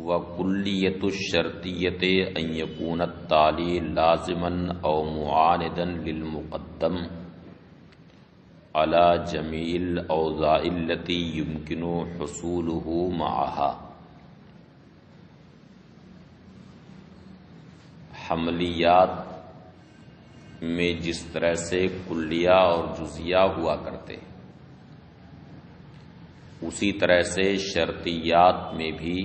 وَكُلِّيَّةُ الشَّرْطِيَّةِ أَن يَكُونَ التَّالِي لَازِمًا أَوْ مُعَانِدًا لِلْمُقَدَّمِ عَلَى جَمِيعِ الْأَوْضَاعِ الَّتِي يُمْكِنُ حُصُولُهُ مَعَهَا۔ حملیات میں جس طرح سے کلیہ اور جزیہ ہوا کرتے، اسی طرح سے شرطیات میں بھی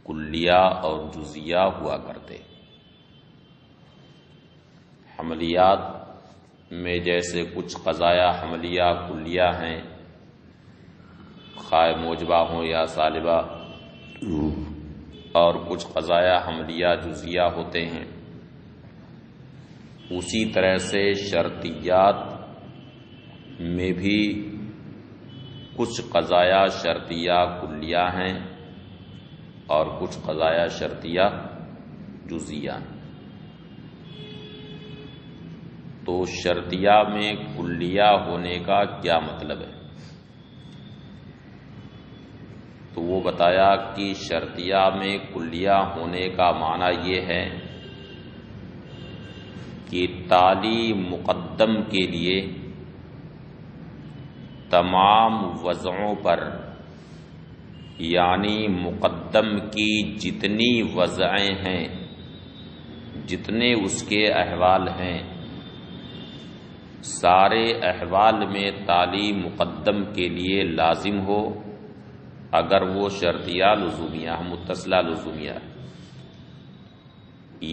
کلیہ اور جزیہ ہوا کرتے۔ حملیات میں جیسے کچھ قضایا حملیہ کلیہ ہیں، خواہ موجبہ ہوں یا سالبہ، اور کچھ قضایا حملیہ جزیہ ہوتے ہیں، اسی طرح سے شرطیات میں بھی کچھ قضایا شرطیہ کلیہ ہیں اور کچھ قضایا شرطیہ جزیہ ہیں۔ تو شرطیہ میں کلیہ ہونے کا کیا مطلب ہے؟ تو وہ بتایا کہ شرطیہ میں کلیہ ہونے کا معنی یہ ہے کہ تالی مقدم کے لیے تمام وضعوں پر، یعنی مقدم کی جتنی وضعیں ہیں، جتنے اس کے احوال ہیں، سارے احوال میں تالی مقدم کے لیے لازم ہو، اگر وہ شرطیہ لزومیہ متصلہ لزومیہ،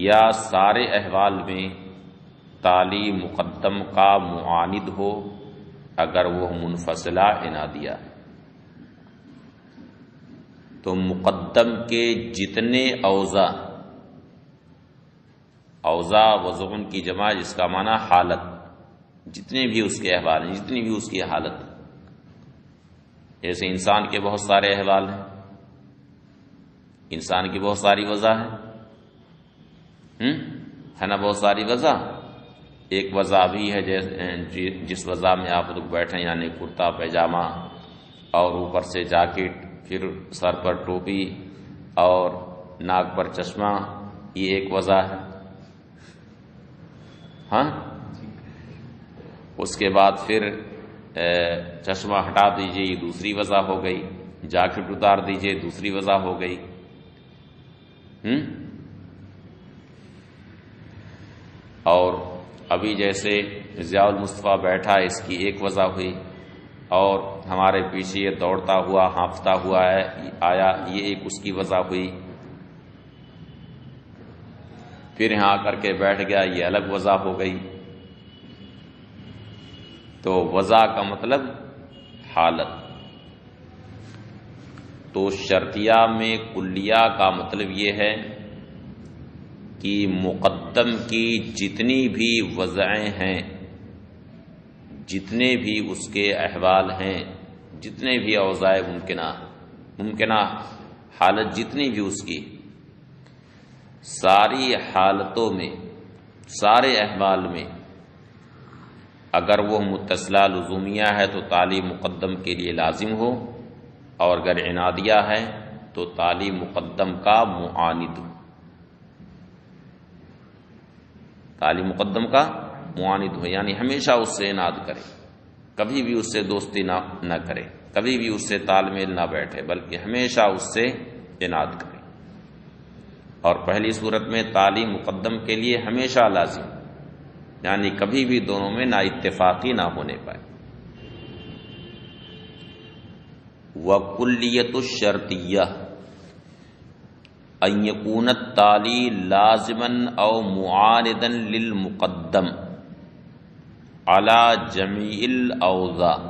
یا سارے احوال میں تالی مقدم کا معاند ہو اگر وہ منفصلہ عنادیہ ہے۔ تو مقدم کے جتنے اوضاع وضعن کی جمع جس کا معنی حالت، جتنے بھی اس کے احوال ہیں، جتنی بھی اس کی حالت، جیسے انسان کے بہت سارے احوال ہیں، انسان کی بہت ساری وضع ہے نا، بہت ساری وضع۔ ایک وضع بھی ہے جس وضع میں آپ لوگ بیٹھیں، یعنی کرتا پیجامہ اور اوپر سے جاکٹ، پھر سر پر ٹوپی اور ناک پر چشمہ، یہ ایک وضع ہے۔ ہاں، اس کے بعد پھر چشمہ ہٹا دیجئے، یہ دوسری وضع ہو گئی، جاکٹ اتار دیجئے، دوسری وضع ہو گئی۔ اور ابھی جیسے ضیاء المصطفیٰ بیٹھا، اس کی ایک وضع ہوئی، اور ہمارے پیچھے یہ دوڑتا ہوا ہانفتا ہوا ہے آیا، یہ ایک اس کی وضع ہوئی۔ پھر یہاں آ کر کے بیٹھ گیا، یہ الگ وضع ہو گئی۔ تو وضع کا مطلب حالت۔ تو شرطیہ میں کلیہ کا مطلب یہ ہے کہ مقدم کی جتنی بھی وضعیں ہیں، جتنے بھی اس کے احوال ہیں، جتنے بھی اوضاع ممکنہ حالت جتنی بھی اس کی، ساری حالتوں میں، سارے احوال میں، اگر وہ متصلہ لزومیہ ہے تو تالی مقدم کے لیے لازم ہو، اور اگر عنادیہ ہے تو تالی مقدم کا معاند ہو، تالی مقدم کا معاند ہو، یعنی ہمیشہ اس سے عناد کرے، کبھی بھی اس سے دوستی نہ کرے، کبھی بھی اس سے تال میل نہ بیٹھے، بلکہ ہمیشہ اس سے عناد کرے۔ اور پہلی صورت میں تالی مقدم کے لیے ہمیشہ لازم، یعنی کبھی بھی دونوں میں نا اتفاقی نہ ہونے پائے۔ وَكُلِّيَّةُ الشَّرْطِيَّةِ أَن يَكُونَ التَّالِي لَازِمًا أَوْ مُعَانِدًا لِلْمُقَدَّمِ عَلَى جَمِيعِ الْأَوْضَاعِ۔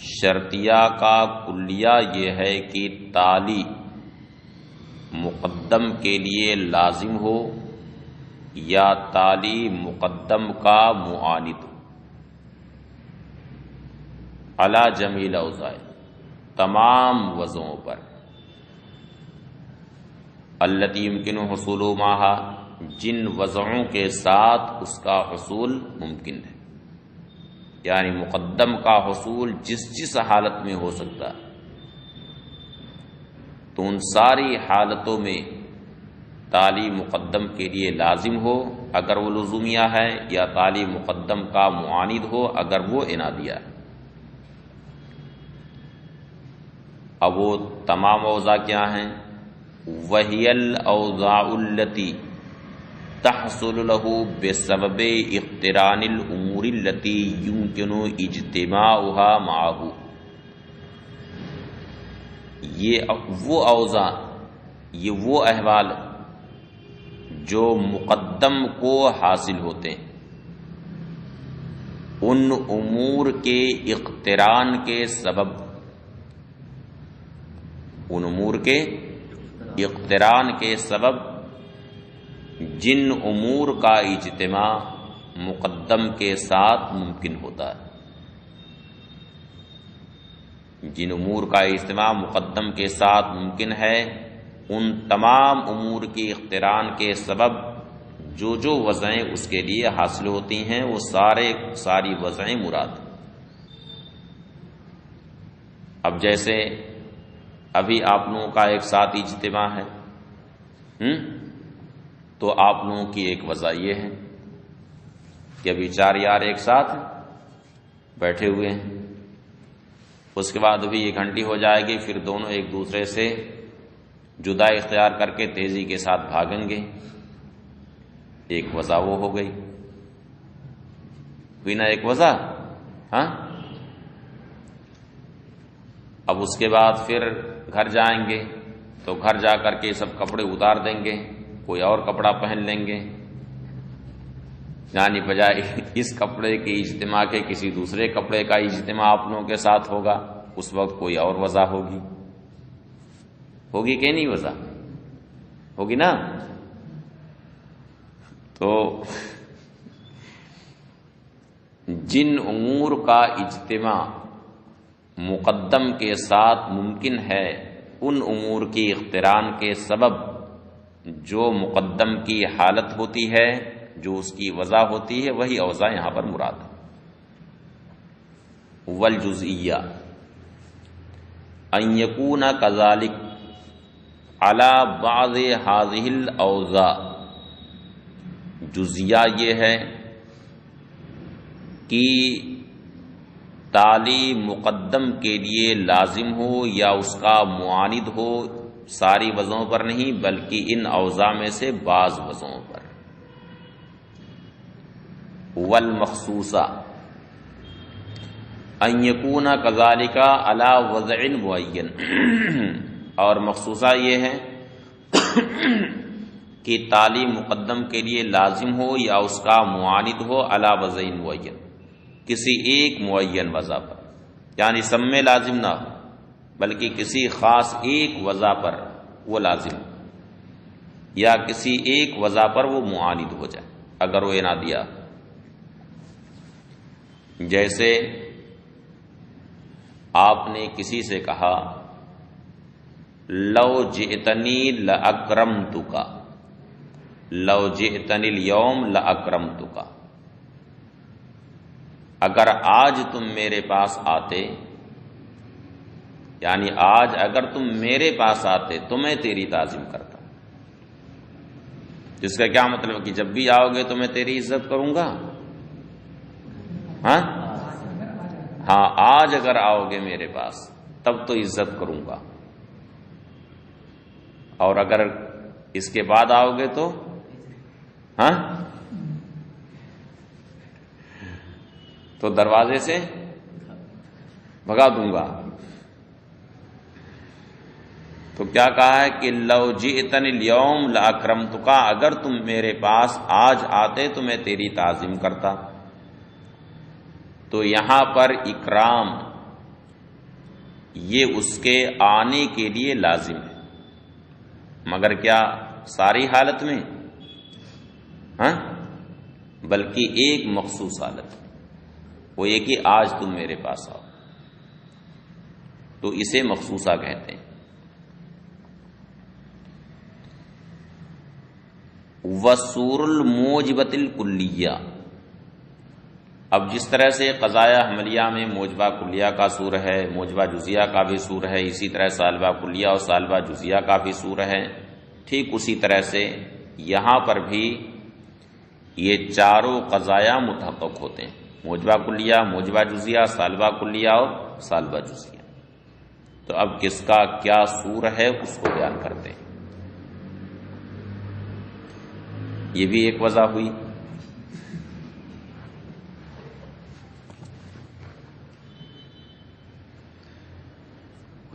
شرطیہ کا کلیہ یہ ہے کہ تالی مقدم کے لیے لازم ہو یا تالی مقدم کا معاند ہو، علی جمیع الاوضاع، تمام وضعوں پر، التی یمکن حصول معہا، جن وضعوں کے ساتھ اس کا حصول ممکن ہے، یعنی مقدم کا حصول جس حالت میں ہو سکتا ہے، تو ان ساری حالتوں میں تالی مقدم کے لیے لازم ہو اگر وہ لزومیہ ہے، یا تالی مقدم کا معاند ہو اگر وہ انادیہ ہے۔ اب وہ تمام اوضاع کیا ہیں؟ وَهِيَ الْأَوْضَاعُ الَّتِي تحصل له بسبب اقتران الامور التي يمكن اجتماعها معه، یہ وہ اوضاع، یہ وہ احوال جو مقدم کو حاصل ہوتے ہیں ان امور کے اقتران کے سبب، ان امور کے اقتران کے سبب جن امور کا اجتماع مقدم کے ساتھ ممکن ہوتا ہے، جن امور کا اجتماع مقدم کے ساتھ ممکن ہے ان تمام امور کی اقتران کے سبب جو وضعیں اس کے لیے حاصل ہوتی ہیں وہ ساری وضعیں مراد۔ اب جیسے ابھی آپ لوگوں کا ایک ساتھ اجتماع ہے، تو آپ لوگوں کی ایک وجہ یہ ہے کہ ابھی 4 یار ایک ساتھ بیٹھے ہوئے ہیں، اس کے بعد ابھی 1 گھنٹی ہو جائے گی، پھر دونوں ایک دوسرے سے جدا اختیار کر کے تیزی کے ساتھ بھاگیں گے، ایک وجہ وہ ہو گئی، ہوئی نا ایک وجہ۔ ہاں، اب اس کے بعد پھر گھر جائیں گے تو گھر جا کر کے سب کپڑے اتار دیں گے، کوئی اور کپڑا پہن لیں گے، یعنی بجائے اس کپڑے کے اجتماع کے کسی دوسرے کپڑے کا اجتماع آپ لوگوں کے ساتھ ہوگا، اس وقت کوئی اور وجہ ہوگی کہ نہیں؟ وجہ ہوگی نا۔ تو جن امور کا اجتماع مقدم کے ساتھ ممکن ہے ان امور کی اقتران کے سبب جو مقدم کی حالت ہوتی ہے، جو اس کی وجہ ہوتی ہے، وہی اوضاع یہاں پر مراد ہے۔ والجزئیہ ان یکون کذالک علی بعض هذه الاوضاع، جزیہ یہ ہے کہ تالی مقدم کے لیے لازم ہو یا اس کا معاند ہو، ساری وضعوں پر نہیں بلکہ ان اوضاع میں سے بعض وضعوں پر۔ والمخصوصہ ان یکون کذالک علی وضع معین، اور مخصوصہ یہ ہے کہ تالی مقدم کے لیے لازم ہو یا اس کا معاند ہو علی وضع معین، کسی ایک معین وضع پر، یعنی سب میں لازم نہ ہو بلکہ کسی خاص ایک وضع پر وہ لازم ہو، یا کسی ایک وضع پر وہ معاند ہو جائے اگر وہ انادیہ۔ جیسے آپ نے کسی سے کہا لو جئتنی لاکرمتک، لو جئتنی اليوم لاکرمتک، اگر آج تم میرے پاس آتے، یعنی آج اگر تم میرے پاس آتے تو میں تیری تعظیم کرتا، جس کا کیا مطلب کہ جب بھی آؤ گے تو میں تیری عزت کروں گا۔ ہاں، آج اگر آؤ گے میرے پاس تب تو عزت کروں گا، اور اگر اس کے بعد آؤ گے تو تو دروازے سے بھگا دوں گا۔ تو کیا کہا ہے کہ لو جئتنی اليوم لاکرمتک، اگر تم میرے پاس آج آتے تو میں تیری تعظیم کرتا۔ تو یہاں پر اکرام یہ اس کے آنے کے لیے لازم ہے، مگر کیا ساری حالت میں؟ بلکہ ایک مخصوص حالت، وہ یہ کہ آج تم میرے پاس آؤ، تو اسے مخصوصہ کہتے ہیں۔ وَسُورُ الْمُوجِبَةِ الْكُلِّيَّةِ، اب جس طرح سے قضایہ حملیہ میں موجبہ کلیہ کا سور ہے، موجبہ جزیہ کا بھی سور ہے، اسی طرح سالبہ کلیہ اور سالبہ جزیہ کا بھی سور ہے، ٹھیک اسی طرح سے یہاں پر بھی یہ چاروں قضایہ متحقق ہوتے ہیں، موجبہ کلیہ، موجبہ جزیہ، سالبہ کلیہ اور سالبہ جزیہ۔ تو اب کس کا کیا سور ہے اس کو بیان کرتے ہیں۔ یہ بھی ایک وضع ہوئی۔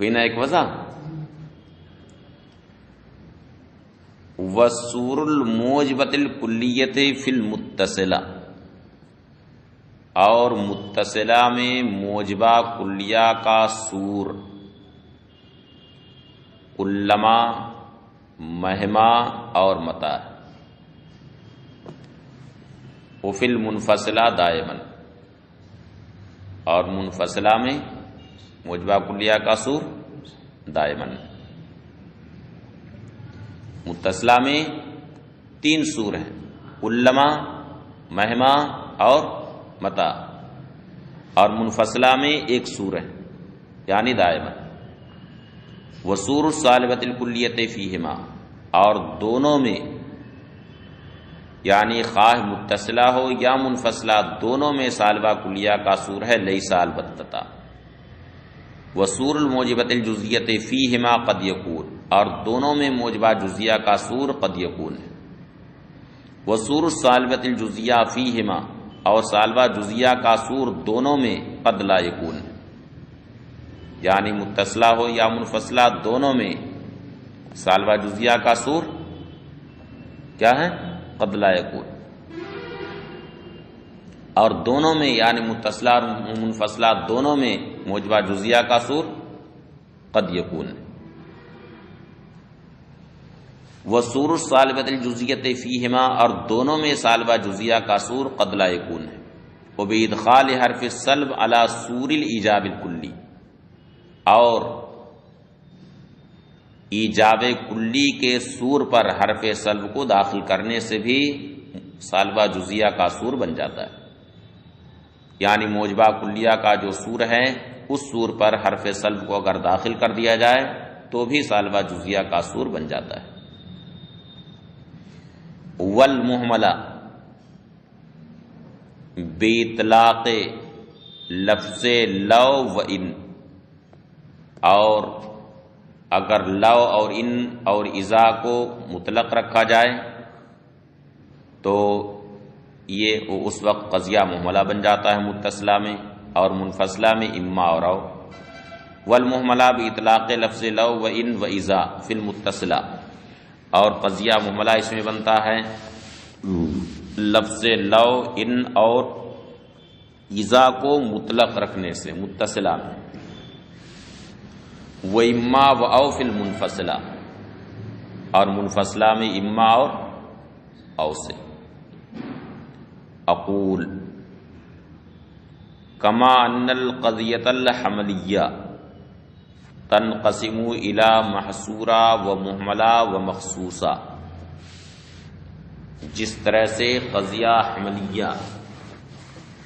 نا ایک وضع، وسور الموجبۃ الکلیۃ فی المتصلہ، اور متصلہ میں موجبہ کلیہ کا سور کلما، مہما اور متى، وفی المنفصلہ دائما، اور منفصلہ میں موجبہ کلیہ کا سور دائمن۔ متصلہ میں تین سور ہیں، کلما، مہما اور متا، اور منفصلہ میں ایک سور ہے یعنی دائمن۔ وسور السالبۃ الکلیۃ فیہما، اور دونوں میں یعنی خواہ متصلہ ہو یا منفصلہ دونوں میں سالبہ کلیہ کا سور ہے لیس البتۃ۔ وسور الموجبۃ الجزیۃ فیہما قد یکون، اور دونوں میں موجبہ جزیہ کا سور قد یکون ہے۔ وسور السالبۃ الجزیہ فیہما، اور سالبہ جزیہ کا سور دونوں میں قد لا یکون ہے، یعنی متصلہ ہو یا منفصلہ دونوں میں سالبہ جزیہ کا سور کیا ہے؟ قد لا یکون۔ اور دونوں میں یعنی متصلہ اور منفصلہ دونوں میں موجبہ جزیہ کا سور قد یکون ہے۔ وسور السالبۃ الجزیۃ فیہما، اور دونوں میں سالبہ جزیہ کا سور قد لا یکون ہے۔ وبادخال حرف السلب علی سور الایجاب الکلی، اور ایجاب کلی کے سور پر حرف سلب کو داخل کرنے سے بھی سالبہ جزیہ کا سور بن جاتا ہے، یعنی موجبہ کلیہ کا جو سور ہے اس سور پر حرف سلب کو اگر داخل کر دیا جائے تو بھی سالبہ جزیہ کا سور بن جاتا ہے۔ والمہملہ باطلاق لفظ لو و ان، اور اگر لو اور ان اور اذا کو مطلق رکھا جائے تو یہ اس وقت قضیہ محملہ بن جاتا ہے متصلہ میں، اور منفصلہ میں اما اور او۔ والمحملہ باطلاق لفظ لو و ان و اذا فی المتصلہ، اور قضیہ محملہ اس میں بنتا ہے لفظ لو، ان اور اذا کو مطلق رکھنے سے متصلہ میں، و اما و او فی المنفصلہ، اور منفصلہ میں اما اور او سے۔ اقول کما ان القضیۃ الحملیہ تنقسم الی محصورہ و محملہ و مخصوصہ، جس طرح سے قضیہ حملیہ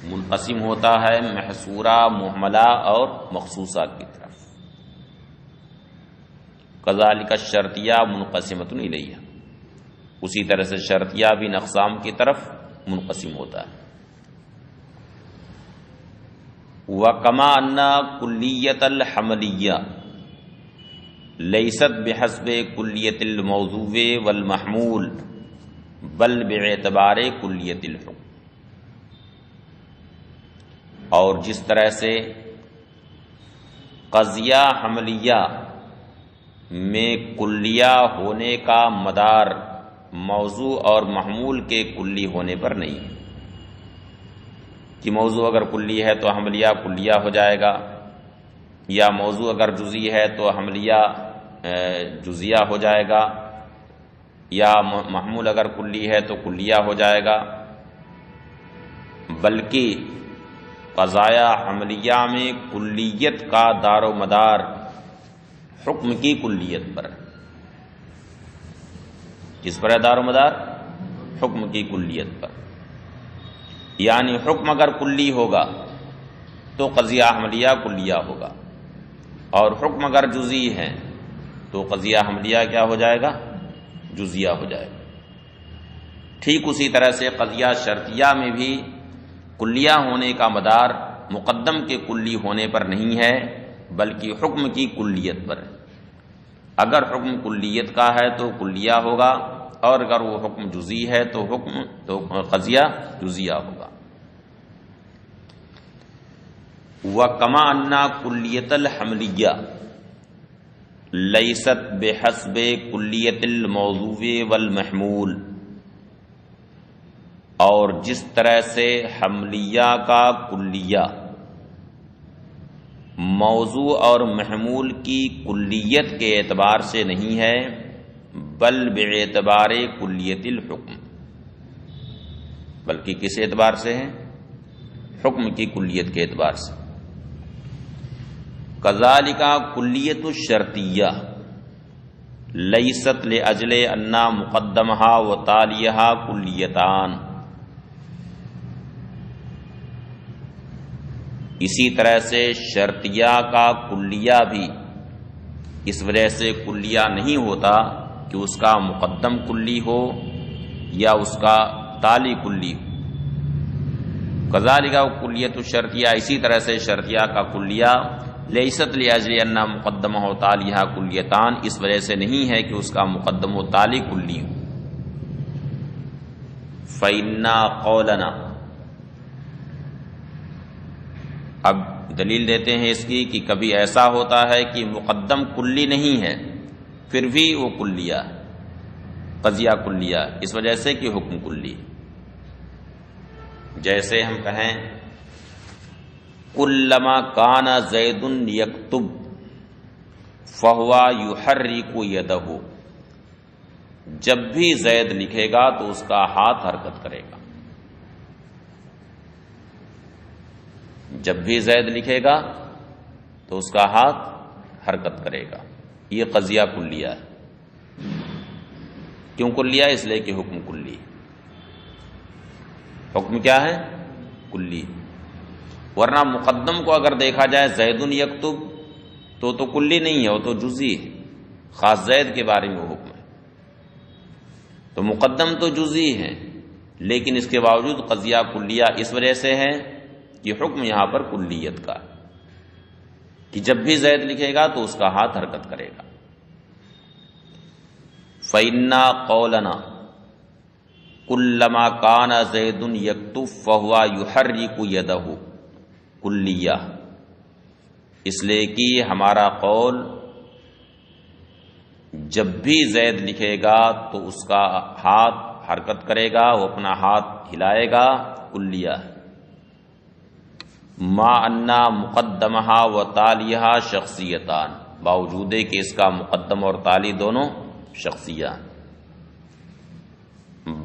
منقسم ہوتا ہے محصورہ، محملہ اور مخصوصہ کی طرف، کذالک الشرطیہ منقسمۃ الیہ، اسی طرح سے شرطیہ بھی اقسام کی طرف منقسم ہوتا ہے۔ وَكَمَا أَنَّ كُلِّيَّةَ الْحَمْلِيَّةِ لَيْسَتْ بِحَسْبِ كُلِّيَّةِ الْمَوْضُوعِ وَالْمَحْمُولِ بل بِاعْتِبَارِ كُلِّيَّةِ الْحُكْمِ، اور جس طرح سے قضیہ حملیہ میں کلیہ ہونے کا مدار موضوع اور محمول کے کلی ہونے پر نہیں ہے، کہ موضوع اگر کلی ہے تو حملیہ کلیہ ہو جائے گا، یا موضوع اگر جزئی ہے تو حملیہ جزیہ ہو جائے گا، یا محمول اگر کلی ہے تو کلیہ ہو جائے گا، بلکہ قضایہ حملیہ میں کلیت کا دار و مدار حکم کی کلیت پر ہے۔ کس پر ہے دار و مدار؟ حکم کی کلیت پر۔ یعنی حکم اگر کلی ہوگا تو قضیہ حملیہ کلیہ ہوگا، اور حکم اگر جزئی ہے تو قضیہ حملیہ کیا ہو جائے گا؟ جزیہ ہو جائے گا۔ ٹھیک اسی طرح سے قضیہ شرطیہ میں بھی کلیہ ہونے کا مدار مقدم کے کلی ہونے پر نہیں ہے بلکہ حکم کی کلیت پر ہے۔ اگر حکم کلیت کا ہے تو کلیہ ہوگا، اور اگر وہ حکم جزئی ہے تو قضیہ جزیہ ہوگا۔ وَكَمَا أَنَّ كُلِّيَّةَ الْحَمْلِيَّةِ لَيْسَتْ بِحَسْبِ كُلِّيَّةِ الْمَوْضُوعِ وَالْمَحْمُولِ، اور جس طرح سے حملیہ کا کلیہ موضوع اور محمول کی کلیت کے اعتبار سے نہیں ہے بل باعتبار کلیت الحکم، بلکہ کس اعتبار سے ہے؟ حکم کی کلیت کے اعتبار سے۔ کذالک کلیت الشرطیہ لیست لاجل ان مقدمہا و تالیہا کلیتان، اسی طرح سے شرطیہ کا کلیہ بھی اس وجہ سے کلیہ نہیں ہوتا کہ اس کا مقدم کلی ہو یا اس کا تالی کلی ہو۔ کذالک کلیت الشرطیہ، اسی طرح سے شرطیہ کا کلیہ لیست لاجل ان مقدمہ و تالیہا کلیتان، اس وجہ سے نہیں ہے کہ اس کا مقدم و تالی کلی ہو۔ فإنا قولنا، اب دلیل دیتے ہیں اس کی کہ کبھی ایسا ہوتا ہے کہ مقدم کلی نہیں ہے پھر بھی وہ کلیہ ہے، قضیہ کلیہ، اس وجہ سے کہ حکم کلی۔ جیسے ہم کہیں کلما کان زید یکتب فہو یحرک یدہ، جب بھی زید لکھے گا تو اس کا ہاتھ حرکت کرے گا، جب بھی زید لکھے گا تو اس کا ہاتھ حرکت کرے گا، یہ قضیہ کلیہ ہے۔ کیوں کلیہ؟ اس لیے کہ حکم کلی، حکم کیا ہے؟ کلی۔ ورنہ مقدم کو اگر دیکھا جائے زید یکتب تو کلی نہیں ہے، وہ تو جزئی ہے، خاص زید کے بارے میں وہ حکم ہے۔ تو مقدم تو جزئی ہے لیکن اس کے باوجود قضیہ کلیہ اس وجہ سے ہے کہ حکم یہاں پر کلیت کا ہے، کہ جب بھی زید لکھے گا تو اس کا ہاتھ حرکت کرے گا۔ فَإِنَّا قَوْلَنَا كُلَّمَا كَانَ زَيْدٌ يَكْتُبُ فَهُوَ يُحَرِّكُ يَدَهُ کلیہ، اس لیے کہ ہمارا قول جب بھی زید لکھے گا تو اس کا ہاتھ حرکت کرے گا، وہ اپنا ہاتھ ہلائے گا، کلیہ ہے۔ ما انا مقدمہا و تالیہا شخصیتان، باوجود ہے کہ اس کا مقدم اور تالی دونوں شخصیہ،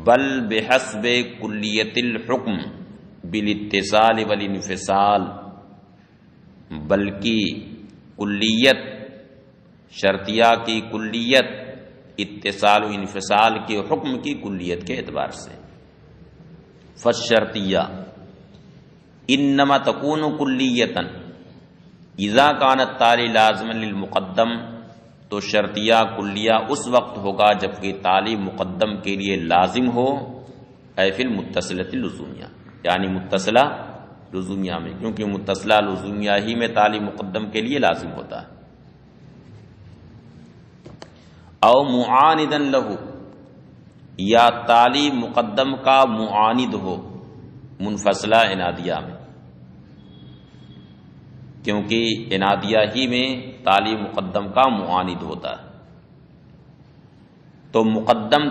بل بحسب کلیت الحکم بالاتصال والانفصال، بلکہ کلیت شرطیہ کی کلیت اتصال و انفصال کے حکم کی کلیت کے اعتبار سے۔ فالشرطیہ انما تکون کلیتا اذا کانت تالی لازما للمقدم، تو شرطیہ کلیہ اس وقت ہوگا جبکہ تالی مقدم کے لیے لازم ہو، اے فی المتصلۃ اللزومیہ، یعنی متصلہ لزومیہ میں، کیونکہ متصلہ لزومیہ ہی میں تالی مقدم کے لیے لازم ہوتا ہے۔ او معاندا لہ، یا تالی مقدم کا معاند ہو منفصلہ انادیہ میں، کیونکہ انادیہ ہی میں تالی مقدم کا معاند ہوتا ہے۔ تو مقدم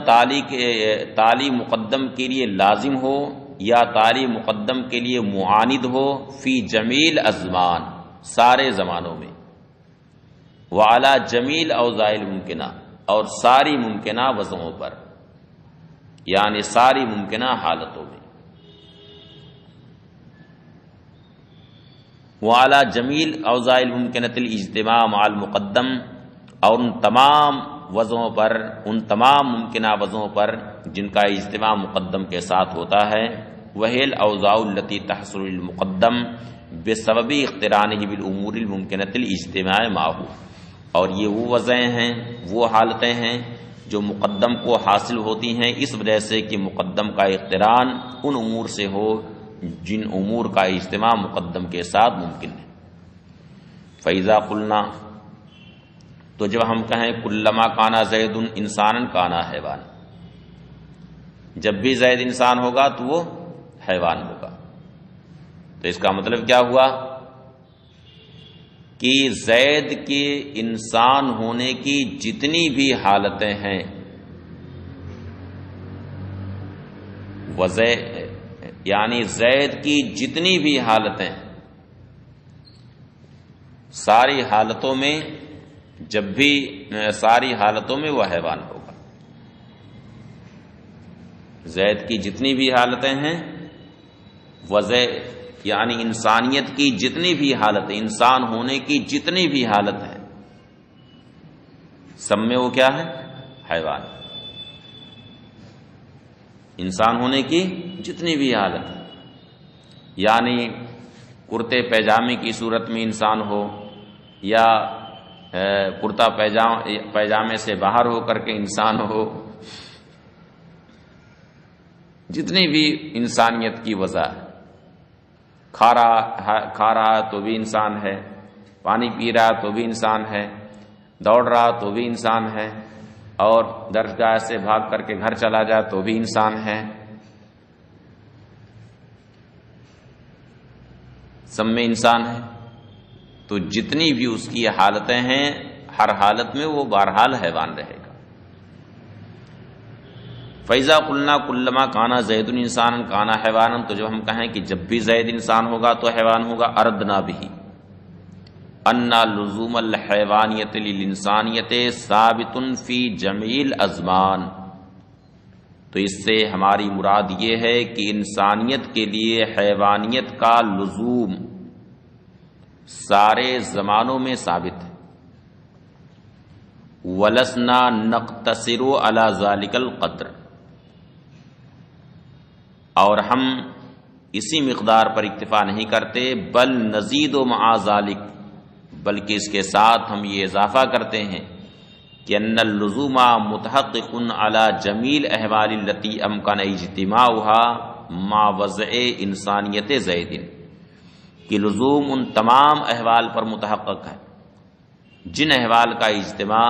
تالی مقدم کے لیے لازم ہو یا تالی مقدم کے لیے معاند ہو فی جمیل ازمان، سارے زمانوں میں، وعلی جمیل اوضاع الممکنہ، اور ساری ممکنہ وضعوں پر، یعنی ساری ممکنہ حالتوں میں، وعلی جمیل اوضاع الممکنۃ الاجتماع مع المقدم، اور ان تمام وضعوں پر، ان تمام ممکنہ وضعوں پر جن کا اجتماع مقدم کے ساتھ ہوتا ہے، وهي الاوضاع التي تحصل للمقدم بسبب اقترانه بالامور الممکنۃ الاجتماع معه، اور یہ وہ وضعیں ہیں، وہ حالتیں ہیں جو مقدم کو حاصل ہوتی ہیں اس وجہ سے کہ مقدم کا اقتران ان امور سے ہو جن امور کا اجتماع مقدم کے ساتھ ممکن ہے۔ فَإِذَا قُلْنَا، تو جب ہم کہیں کلما کانا زید انسانا کانا حیوان، جب بھی زید انسان ہوگا تو وہ حیوان ہوگا، تو اس کا مطلب کیا ہوا کہ زید کے انسان ہونے کی جتنی بھی حالتیں ہیں، یعنی زید کی جتنی بھی حالتیں، ساری حالتوں میں جب بھی ساری حالتوں میں وہ حیوان ہوگا۔ زید کی جتنی بھی حالتیں ہیں، وضع یعنی انسانیت کی جتنی بھی حالتیں، انسان ہونے کی جتنی بھی حالت ہے، سب میں وہ کیا ہے؟ حیوان۔ انسان ہونے کی جتنی بھی حالت ہے، یعنی کرتے پیجامے کی صورت میں انسان ہو، یا کرتا پیجامے سے باہر ہو کر کے انسان ہو، جتنی بھی انسانیت کی وجہ ہے، کھا رہا تو بھی انسان ہے، پانی پی رہا تو بھی انسان ہے، دوڑ رہا تو بھی انسان ہے، اور درسگاہ سے بھاگ کر کے گھر چلا جائے تو بھی انسان ہے، سب میں انسان ہے۔ تو جتنی بھی اس کی حالتیں ہیں، ہر حالت میں وہ بہرحال حیوان رہے گا۔ فَإِذَا قُلْنَا كُلَّمَا كَانَ زَيْدٌ إِنسَانًا كَانَ حَيْوَانًا، تو جب ہم کہیں کہ جب بھی زید انسان ہوگا تو حیوان ہوگا، أَرَدْنَا بِهِ أَنَّ لُزُومَ الْحَيْوَانِيَّةِ لِلْإِنسَانِيَّةِ ثَابِتٌ فِي جَمِيعِ الْأَزْمَانِ، تو اس سے ہماری مراد یہ ہے کہ انسانیت کے لیے حیوانیت کا لزوم سارے زمانوں میں ثابت ہے۔ وَلَسْنَا نَقْتَصِرُ عَلَى ذَلِكَ الْقَدْرِ، اور ہم اسی مقدار پر اکتفا نہیں کرتے، بل نزید و مع ذالک، بلکہ اس کے ساتھ ہم یہ اضافہ کرتے ہیں کہ ان اللزوم متحقق علی جمیل احوال التی امکن اجتماعها مع وضع انسانیت زید، کہ لزوم ان تمام احوال پر متحقق ہے جن احوال کا اجتماع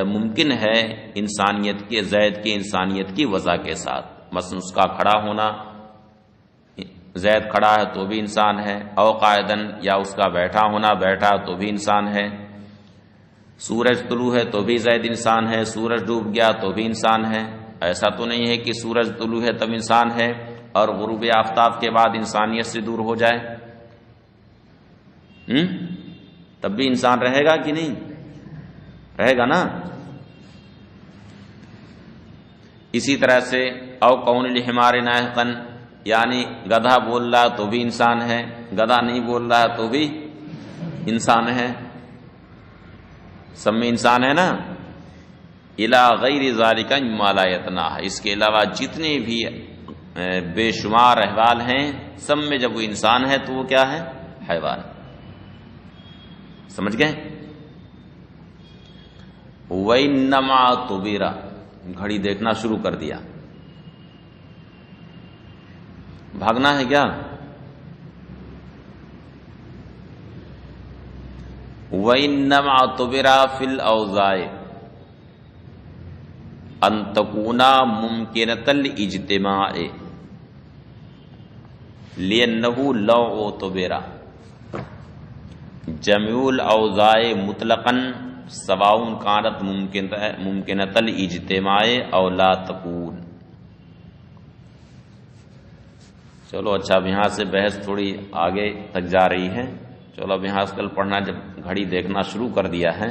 ممکن ہے انسانیت کے زید کے انسانیت کی وضع کے ساتھ، مثلا اس کا کھڑا ہونا، زید کھڑا ہے تو بھی انسان ہے، او قائدن، یا اس کا بیٹھا ہونا، بیٹھا تو بھی انسان ہے، سورج طلوع ہے تو بھی زید انسان ہے، سورج ڈوب گیا تو بھی انسان ہے۔ ایسا تو نہیں ہے کہ سورج طلوع ہے تب انسان ہے اور غروب آفتاب کے بعد انسانیت سے دور ہو جائے، تب بھی انسان رہے گا کہ نہیں رہے گا نا۔ اسی طرح سے او کون الحمار ناحقا، یعنی گدھا بول رہا تو بھی انسان ہے، گدھا نہیں بول رہا تو بھی انسان ہے، سب میں انسان ہے نا۔ الی غیر ذالک مما لا یتناہی، اس کے علاوہ جتنے بھی بے شمار احوال ہیں سب میں جب وہ انسان ہے تو وہ کیا ہے؟ حیوان۔ سمجھ گئے؟ وَإِنَّمَا اعْتُبِرَ، گھڑی دیکھنا شروع کر دیا، بھاگنا ہے کیا؟ وَإِنَّمَا اعْتُبِرَ فِي الْأَوْضَاعِ أَن تَكُونَ مُمْكِنَةَ الْإِجْتِمَاعِ لِأَنَّهُ لَوْ اعْتُبِرَ جَمِيعُ الْأَوْضَاعِ مُطْلَقًا سواء كانت ممکنۃ الاجتماع او لا تکون۔ چلو اچھا، اب یہاں سے بحث تھوڑی آگے تک جا رہی ہے، چلو اب یہاں سے کل پڑھنا، جب گھڑی دیکھنا شروع کر دیا ہے